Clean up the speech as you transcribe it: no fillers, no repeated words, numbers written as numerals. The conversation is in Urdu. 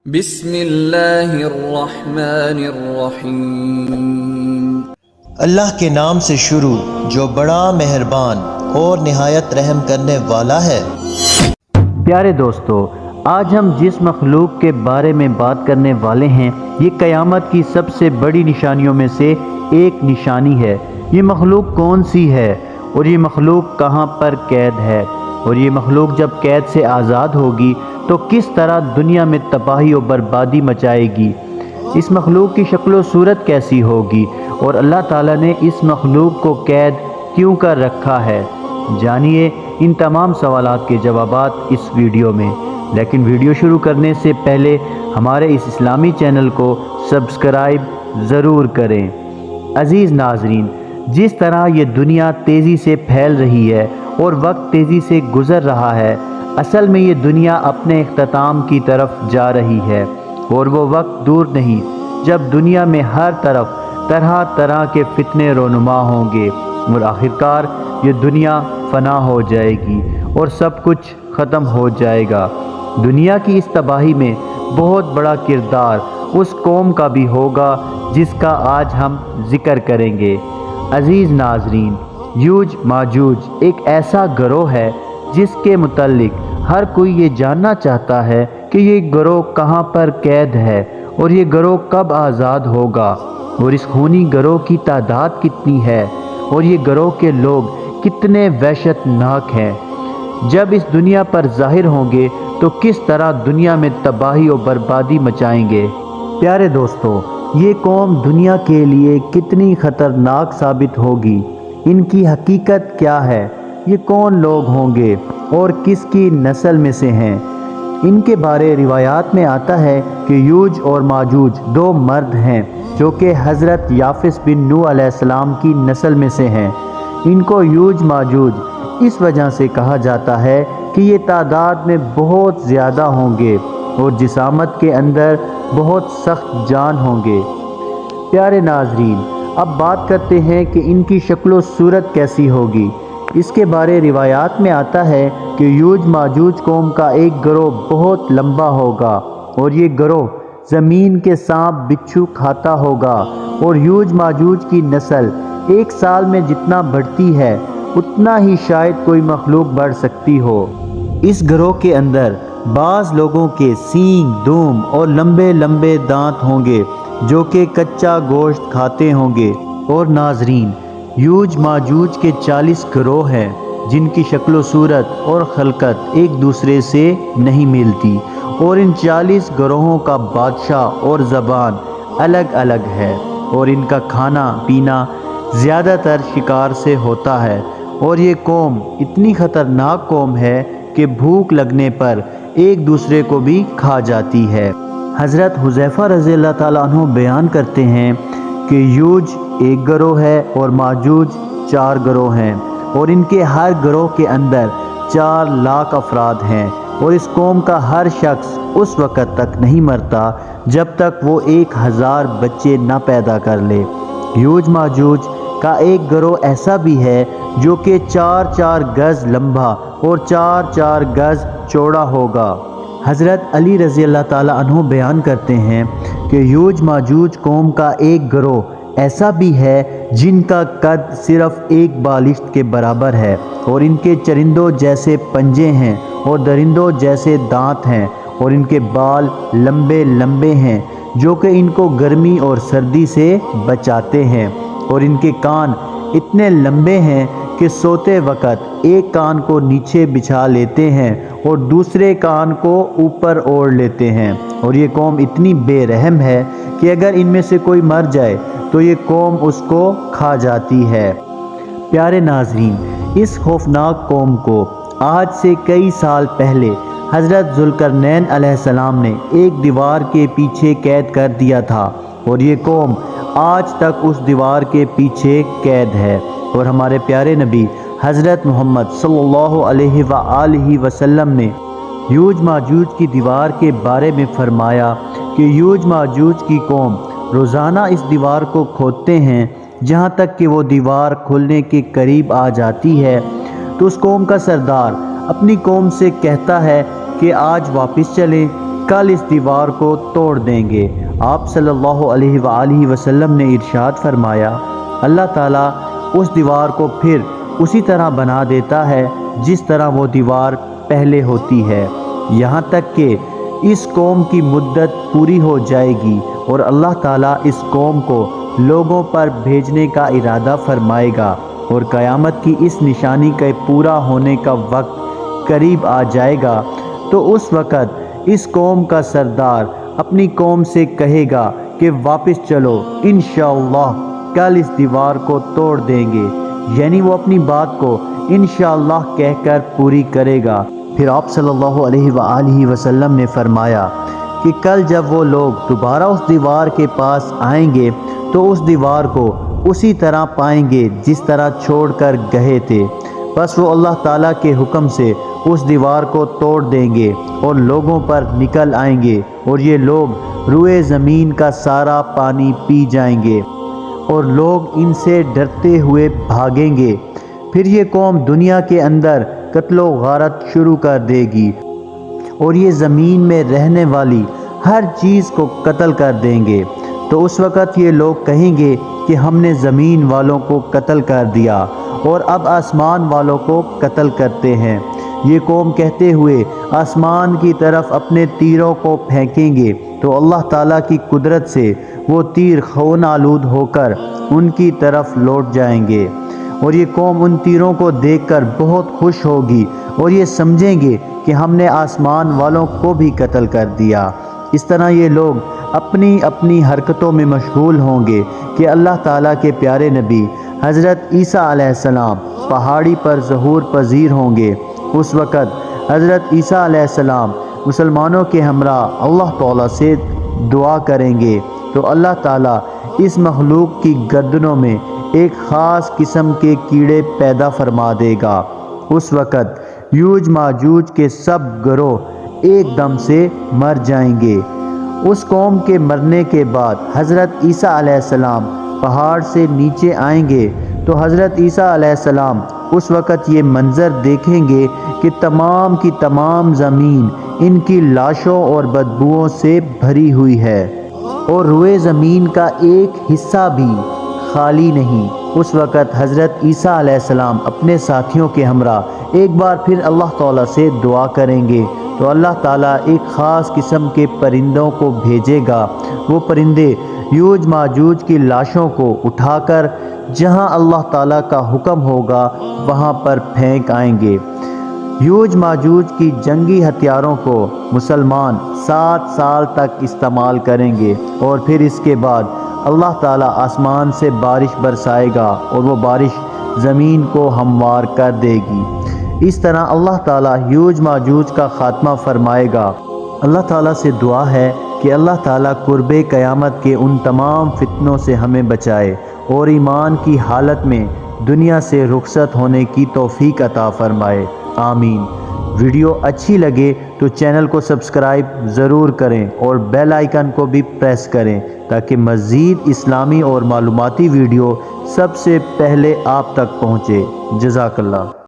بسم اللہ الرحمن الرحیم۔ اللہ کے نام سے شروع جو بڑا مہربان اور نہایت رحم کرنے والا ہے۔ پیارے دوستو، آج ہم جس مخلوق کے بارے میں بات کرنے والے ہیں یہ قیامت کی سب سے بڑی نشانیوں میں سے ایک نشانی ہے۔ یہ مخلوق کون سی ہے اور یہ مخلوق کہاں پر قید ہے، اور یہ مخلوق جب قید سے آزاد ہوگی تو کس طرح دنیا میں تباہی و بربادی مچائے گی، اس مخلوق کی شکل و صورت کیسی ہوگی، اور اللہ تعالیٰ نے اس مخلوق کو قید کیوں کر رکھا ہے۔ جانیے ان تمام سوالات کے جوابات اس ویڈیو میں، لیکن ویڈیو شروع کرنے سے پہلے ہمارے اس اسلامی چینل کو سبسکرائب ضرور کریں۔ عزیز ناظرین، جس طرح یہ دنیا تیزی سے پھیل رہی ہے اور وقت تیزی سے گزر رہا ہے، اصل میں یہ دنیا اپنے اختتام کی طرف جا رہی ہے، اور وہ وقت دور نہیں جب دنیا میں ہر طرف طرح طرح کے فتنے رونما ہوں گے، اور آخرکار یہ دنیا فنا ہو جائے گی اور سب کچھ ختم ہو جائے گا۔ دنیا کی اس تباہی میں بہت بڑا کردار اس قوم کا بھی ہوگا جس کا آج ہم ذکر کریں گے۔ عزیز ناظرین، یوج ماجوج ایک ایسا گروہ ہے جس کے متعلق ہر کوئی یہ جاننا چاہتا ہے کہ یہ گروہ کہاں پر قید ہے اور یہ گروہ کب آزاد ہوگا، اور اس خونی گروہ کی تعداد کتنی ہے، اور یہ گروہ کے لوگ کتنے وحشت ناک ہیں۔ جب اس دنیا پر ظاہر ہوں گے تو کس طرح دنیا میں تباہی و بربادی مچائیں گے۔ پیارے دوستو، یہ قوم دنیا کے لیے کتنی خطرناک ثابت ہوگی، ان کی حقیقت کیا ہے، یہ کون لوگ ہوں گے اور کس کی نسل میں سے ہیں۔ ان کے بارے روایات میں آتا ہے کہ یوج اور ماجوج دو مرد ہیں جو کہ حضرت یافس بن نوح علیہ السلام کی نسل میں سے ہیں۔ ان کو یوج ماجوج اس وجہ سے کہا جاتا ہے کہ یہ تعداد میں بہت زیادہ ہوں گے اور جسامت کے اندر بہت سخت جان ہوں گے۔ پیارے ناظرین، اب بات کرتے ہیں کہ ان کی شکل و صورت کیسی ہوگی۔ اس کے بارے روایات میں آتا ہے کہ یوج ماجوج قوم کا ایک گروہ بہت لمبا ہوگا، اور یہ گروہ زمین کے سانپ بچھو کھاتا ہوگا، اور یوج ماجوج کی نسل ایک سال میں جتنا بڑھتی ہے اتنا ہی شاید کوئی مخلوق بڑھ سکتی ہو۔ اس گروہ کے اندر بعض لوگوں کے سینگ، دوم اور لمبے لمبے دانت ہوں گے جو کہ کچا گوشت کھاتے ہوں گے۔ اور ناظرین، یوج ماجوج کے 40 گروہ ہیں جن کی شکل و صورت اور خلقت ایک دوسرے سے نہیں ملتی، اور ان 40 گروہوں کا بادشاہ اور زبان الگ الگ ہے، اور ان کا کھانا پینا زیادہ تر شکار سے ہوتا ہے، اور یہ قوم اتنی خطرناک قوم ہے کہ بھوک لگنے پر ایک دوسرے کو بھی کھا جاتی ہے۔ حضرت حذیفہ رضی اللہ تعالیٰ عنہ بیان کرتے ہیں کہ یوج ایک گروہ ہے اور ماجوج 4 گروہ ہیں، اور ان کے ہر گروہ کے اندر 4 لاکھ افراد ہیں، اور اس قوم کا ہر شخص اس وقت تک نہیں مرتا جب تک وہ 1000 بچے نہ پیدا کر لے۔ یوج ماجوج کا ایک گروہ ایسا بھی ہے جو کہ 4 گز لمبا اور 4 گز چوڑا ہوگا۔ حضرت علی رضی اللہ تعالیٰ عنہ بیان کرتے ہیں کہ یوج ماجوج قوم کا ایک گروہ ایسا بھی ہے جن کا قد صرف ایک بالشت کے برابر ہے، اور ان کے چرندوں جیسے پنجے ہیں اور درندوں جیسے دانت ہیں، اور ان کے بال لمبے لمبے ہیں جو کہ ان کو گرمی اور سردی سے بچاتے ہیں، اور ان کے کان اتنے لمبے ہیں کہ سوتے وقت ایک کان کو نیچے بچھا لیتے ہیں اور دوسرے کان کو اوپر اوڑھ لیتے ہیں، اور یہ قوم اتنی بے رحم ہے کہ اگر ان میں سے کوئی مر جائے تو یہ قوم اس کو کھا جاتی ہے۔ پیارے ناظرین، اس خوفناک قوم کو آج سے کئی سال پہلے حضرت ذوالقرنین علیہ السلام نے ایک دیوار کے پیچھے قید کر دیا تھا، اور یہ قوم آج تک اس دیوار کے پیچھے قید ہے۔ اور ہمارے پیارے نبی حضرت محمد صلی اللہ علیہ وآلہ وسلم نے یوج ماجوج کی دیوار کے بارے میں فرمایا کہ یوج ماجوج کی قوم روزانہ اس دیوار کو کھودتے ہیں، جہاں تک کہ وہ دیوار کھلنے کے قریب آ جاتی ہے تو اس قوم کا سردار اپنی قوم سے کہتا ہے کہ آج واپس چلیں، کل اس دیوار کو توڑ دیں گے۔ آپ صلی اللہ علیہ وآلہ وسلم نے ارشاد فرمایا، اللہ تعالیٰ اس دیوار کو پھر اسی طرح بنا دیتا ہے جس طرح وہ دیوار پہلے ہوتی ہے، یہاں تک کہ اس قوم کی مدت پوری ہو جائے گی اور اللہ تعالیٰ اس قوم کو لوگوں پر بھیجنے کا ارادہ فرمائے گا، اور قیامت کی اس نشانی کے پورا ہونے کا وقت قریب آ جائے گا۔ تو اس وقت اس قوم کا سردار اپنی قوم سے کہے گا کہ واپس چلو، انشاءاللہ کل اس دیوار کو توڑ دیں گے، یعنی وہ اپنی بات کو انشاءاللہ کہہ کر پوری کرے گا۔ پھر آپ صلی اللہ علیہ وآلہ وسلم نے فرمایا کہ کل جب وہ لوگ دوبارہ اس دیوار کے پاس آئیں گے تو اس دیوار کو اسی طرح پائیں گے جس طرح چھوڑ کر گئے تھے، بس وہ اللہ تعالیٰ کے حکم سے اس دیوار کو توڑ دیں گے اور لوگوں پر نکل آئیں گے، اور یہ لوگ روئے زمین کا سارا پانی پی جائیں گے اور لوگ ان سے ڈرتے ہوئے بھاگیں گے۔ پھر یہ قوم دنیا کے اندر قتل و غارت شروع کر دے گی اور یہ زمین میں رہنے والی ہر چیز کو قتل کر دیں گے۔ تو اس وقت یہ لوگ کہیں گے کہ ہم نے زمین والوں کو قتل کر دیا اور اب آسمان والوں کو قتل کرتے ہیں۔ یہ قوم کہتے ہوئے آسمان کی طرف اپنے تیروں کو پھینکیں گے تو اللہ تعالیٰ کی قدرت سے وہ تیر خون آلود ہو کر ان کی طرف لوٹ جائیں گے، اور یہ قوم ان تیروں کو دیکھ کر بہت خوش ہوگی اور یہ سمجھیں گے کہ ہم نے آسمان والوں کو بھی قتل کر دیا۔ اس طرح یہ لوگ اپنی اپنی حرکتوں میں مشغول ہوں گے کہ اللہ تعالیٰ کے پیارے نبی حضرت عیسیٰ علیہ السلام پہاڑی پر ظہور پذیر ہوں گے۔ اس وقت حضرت عیسیٰ علیہ السلام مسلمانوں کے ہمراہ اللہ تعالیٰ سے دعا کریں گے تو اللہ تعالیٰ اس مخلوق کی گردنوں میں ایک خاص قسم کے کیڑے پیدا فرما دے گا۔ اس وقت یوج ماجوج کے سب گروہ ایک دم سے مر جائیں گے۔ اس قوم کے مرنے کے بعد حضرت عیسیٰ علیہ السلام پہاڑ سے نیچے آئیں گے تو حضرت عیسیٰ علیہ السلام اس وقت یہ منظر دیکھیں گے کہ تمام کی تمام زمین ان کی لاشوں اور بدبوؤں سے بھری ہوئی ہے اور روئے زمین کا ایک حصہ بھی خالی نہیں۔ اس وقت حضرت عیسیٰ علیہ السلام اپنے ساتھیوں کے ہمراہ ایک بار پھر اللہ تعالیٰ سے دعا کریں گے تو اللہ تعالیٰ ایک خاص قسم کے پرندوں کو بھیجے گا۔ وہ پرندے یوج ماجوج کی لاشوں کو اٹھا کر جہاں اللہ تعالیٰ کا حکم ہوگا وہاں پر پھینک آئیں گے۔ یوج ماجوج کی جنگی ہتھیاروں کو مسلمان 7 سال تک استعمال کریں گے اور پھر اس کے بعد اللہ تعالیٰ آسمان سے بارش برسائے گا اور وہ بارش زمین کو ہموار کر دے گی۔ اس طرح اللہ تعالیٰ یوج ماجوج کا خاتمہ فرمائے گا۔ اللہ تعالیٰ سے دعا ہے کہ اللہ تعالیٰ قرب قیامت کے ان تمام فتنوں سے ہمیں بچائے اور ایمان کی حالت میں دنیا سے رخصت ہونے کی توفیق عطا فرمائے، آمین۔ ویڈیو اچھی لگے تو چینل کو سبسکرائب ضرور کریں اور بیل آئیکن کو بھی پریس کریں تاکہ مزید اسلامی اور معلوماتی ویڈیو سب سے پہلے آپ تک پہنچے۔ جزاک اللہ۔